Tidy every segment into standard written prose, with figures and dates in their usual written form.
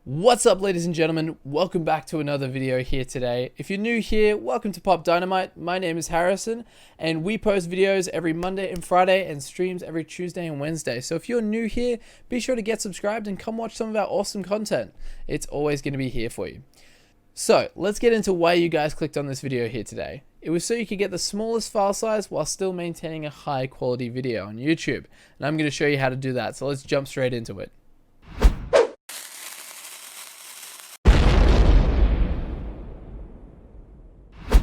What's up, ladies and gentlemen? Welcome back to another video here today. If you're new here, welcome to Pop Dynamite. My name is Harrison and we post videos every Monday and Friday and streams every Tuesday and Wednesday. So if you're new here, be sure to get subscribed and come watch some of our awesome content. It's always going to be here for you. So let's get into why you guys clicked on this video here today. It was so you could get the smallest file size while still maintaining a high quality video on YouTube. And I'm going to show you how to do that. So let's jump straight into it.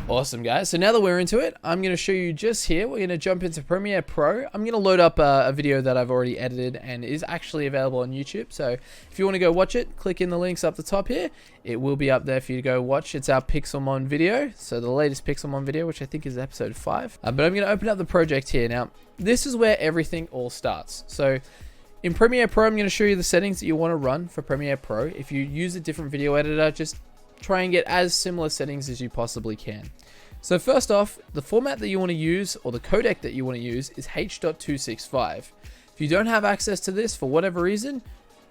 Awesome, guys. So now that we're into it, I'm going to show you just here. We're going to jump into Premiere Pro. I'm going to load up a video that I've already edited and is actually available on YouTube. So if you want to go watch it, click in the links up the top here. It will be up there for you to go watch. It's our Pixelmon video. So the latest Pixelmon video, which I think is episode 5. But I'm going to open up the project here. Now, this is where everything all starts. So in Premiere Pro, I'm going to show you the settings that you want to run for Premiere Pro. If you use a different video editor, just try and get as similar settings as you possibly can. So first off, the format that you want to use, or the codec that you want to use, is H.265. If you don't have access to this for whatever reason,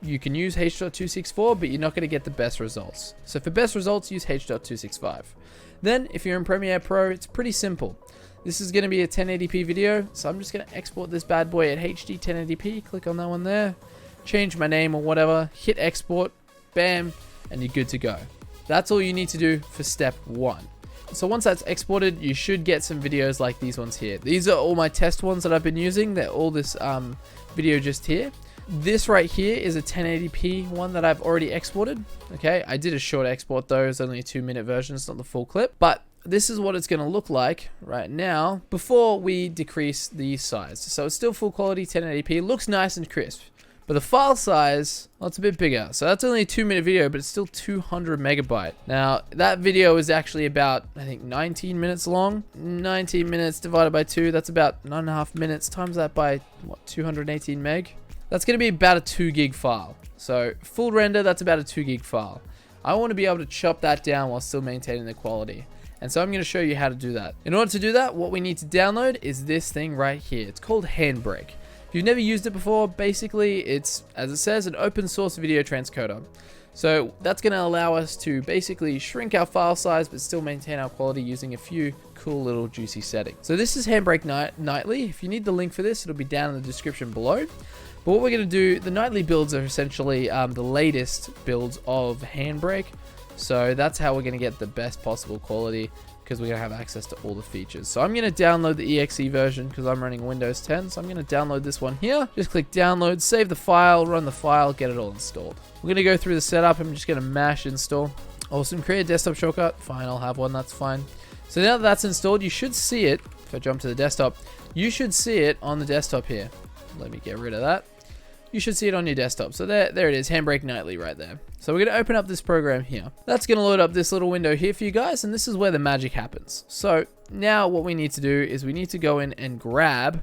you can use H.264, but you're not going to get the best results. So for best results, use H.265. Then, if you're in Premiere Pro, it's pretty simple. This is going to be a 1080p video, so I'm just going to export this bad boy at HD 1080p. Click on that one there, change my name or whatever, hit export, bam, and you're good to go. That's all you need to do for step 1. So once that's exported, you should get some videos like these ones here. These are all my test ones that I've been using. They're all this video just here. This right here is a 1080p one that I've already exported. Okay, I did a short export though. It's only a 2-minute version. It's not the full clip. But this is what it's going to look like right now before we decrease the size. So it's still full quality 1080p. It looks nice and crisp. But the file size, well, it's a bit bigger. So that's only a 2-minute video, but it's still 200 megabyte. Now, that video is actually about, I think, 19 minutes long. 19 minutes divided by 2, that's about 9.5 minutes. Times that by, what, 218 meg? That's going to be about a 2 gig file. So full render, that's about a 2 gig file. I want to be able to chop that down while still maintaining the quality. And so I'm going to show you how to do that. In order to do that, what we need to download is this thing right here. It's called Handbrake. If you've never used it before, basically it's, as it says, an open source video transcoder. So that's going to allow us to basically shrink our file size but still maintain our quality using a few cool little juicy settings. So this is Handbrake Nightly. If you need the link for this, it'll be down in the description below. But what we're going to do, the nightly builds are essentially the latest builds of Handbrake. So that's how we're going to get the best possible quality, because we're going to have access to all the features. So I'm going to download the exe version because I'm running Windows 10. So I'm going to download this one here. Just click download, save the file, run the file, get it all installed. We're going to go through the setup. I'm just going to mash install. Awesome, create a desktop shortcut. Fine, I'll have one, that's fine. So now that that's installed, you should see it. If I jump to the desktop, you should see it on the desktop here. Let me get rid of that. You should see it on your desktop. So there it is, Handbrake Nightly right there. So we're going to open up this program here. That's going to load up this little window here for you guys, and this is where the magic happens. So now what we need to do is we need to go in and grab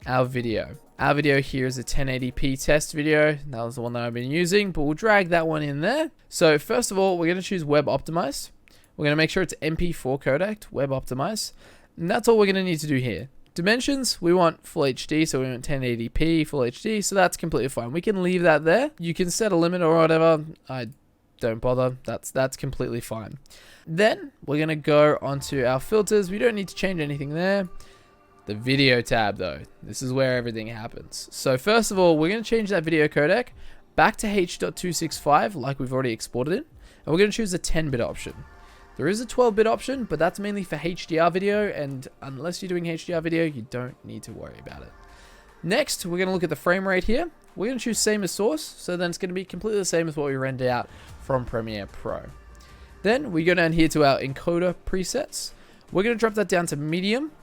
our video. Our video here is a 1080p test video. That was the one that I've been using, but we'll drag that one in there. So first of all, we're going to choose Web Optimized. We're going to make sure it's MP4 codec, Web Optimized. And that's all we're going to need to do here. Dimensions, we want full HD, so we want 1080p, full HD, so that's completely fine. We can leave that there. You can set a limit or whatever. I don't bother. That's completely fine. Then we're going to go onto our filters. We don't need to change anything there. The video tab though, this is where everything happens. So first of all, we're going to change that video codec back to H.265 like we've already exported it. And we're going to choose the 10-bit option. There is a 12-bit option, but that's mainly for HDR video, and unless you're doing HDR video, you don't need to worry about it. Next, we're going to look at the frame rate here. We're going to choose same as source, so then it's going to be completely the same as what we rendered out from Premiere Pro. Then we go down here to our encoder presets. We're going to drop that down to medium.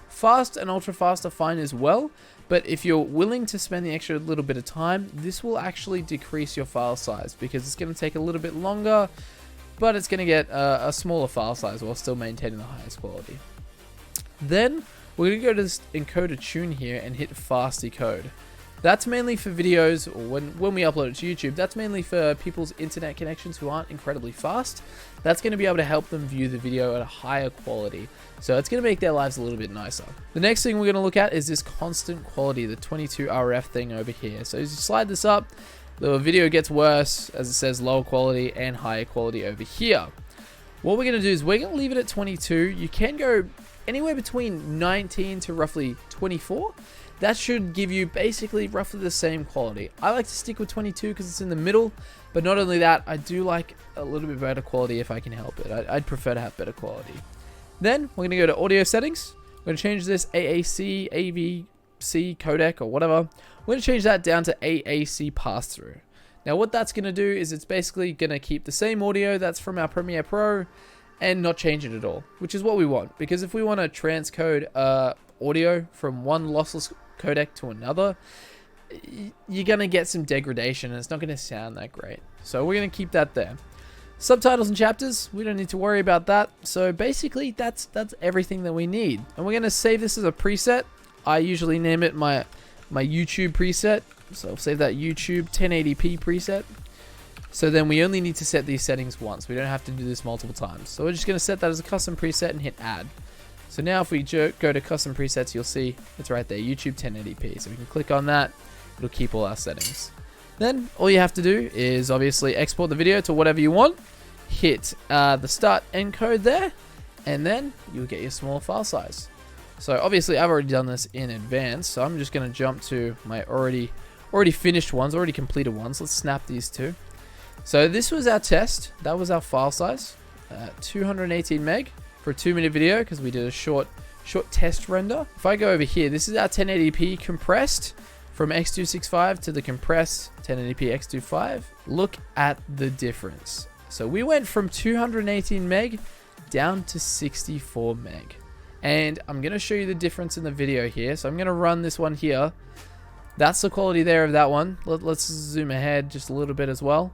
Fast and ultra fast are fine as well, but if you're willing to spend the extra little bit of time, this will actually decrease your file size because it's going to take a little bit longer, but it's going to get a smaller file size while still maintaining the highest quality. Then we're going to go to this encoder tune here and hit fast decode. That's mainly for videos, or when we upload it to YouTube, that's mainly for people's internet connections who aren't incredibly fast. That's going to be able to help them view the video at a higher quality. So it's going to make their lives a little bit nicer. The next thing we're going to look at is this constant quality, the 22 RF thing over here. So as you slide this up, The video gets worse, as it says lower quality and higher quality over here. What we're going to do is we're going to leave it at 22. You can go anywhere between 19 to roughly 24. That should give you basically roughly the same quality. I like to stick with 22 because it's in the middle, but not only that, I do like a little bit better quality if I can help it. I'd prefer to have better quality. Then we're going to go to audio settings. We're going to change this AAC, AVC, codec, or whatever. We're going to change that down to AAC pass-through. Now what that's going to do is it's basically going to keep the same audio that's from our Premiere Pro and not change it at all, which is what we want. Because if we want to transcode audio from one lossless codec to another, you're going to get some degradation and it's not going to sound that great. So we're going to keep that there. Subtitles and chapters, we don't need to worry about that. So basically that's everything that we need. And we're going to save this as a preset. I usually name it my YouTube preset. So I'll save that YouTube 1080p preset. So then we only need to set these settings once. We don't have to do this multiple times. So we're just going to set that as a custom preset and hit add. So now if we go to custom presets, you'll see it's right there, YouTube 1080p. So we can click on that. It'll keep all our settings. Then all you have to do is obviously export the video to whatever you want. Hit the start encode there. And then you'll get your small file size. So obviously I've already done this in advance. So I'm just going to jump to my already finished ones, already completed ones. Let's snap these two. So this was our test. That was our file size, 218 meg for a 2-minute video because we did a short test render. If I go over here, this is our 1080p compressed from X265 to the compressed 1080p X25. Look at the difference. So we went from 218 meg down to 64 meg. And I'm going to show you the difference in the video here. So I'm going to run this one here. That's the quality there of that one. Let's zoom ahead just a little bit as well.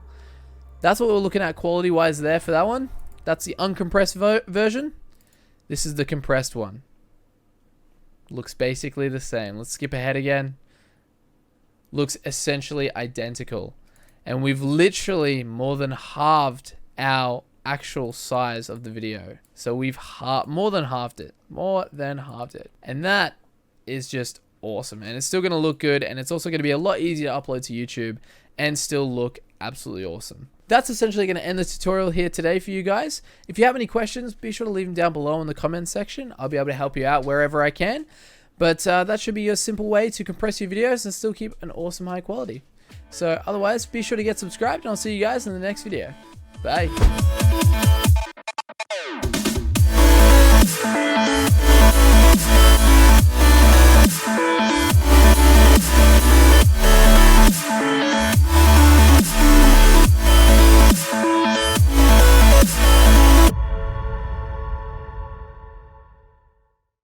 That's what we're looking at quality-wise there for that one. That's the uncompressed version. This is the compressed one. Looks basically the same. Let's skip ahead again. Looks essentially identical. And we've literally more than halved our actual size of the video. So we've more than halved it. More than halved it. And that is just awesome, and it's still going to look good, and it's also going to be a lot easier to upload to YouTube and still look absolutely awesome. That's essentially going to end the tutorial here today for you guys. If you have any questions, be sure to leave them down below in the comments section. I'll be able to help you out wherever I can, but that should be a simple way to compress your videos and still keep an awesome high quality. So otherwise, be sure to get subscribed, and I'll see you guys in the next video. Bye.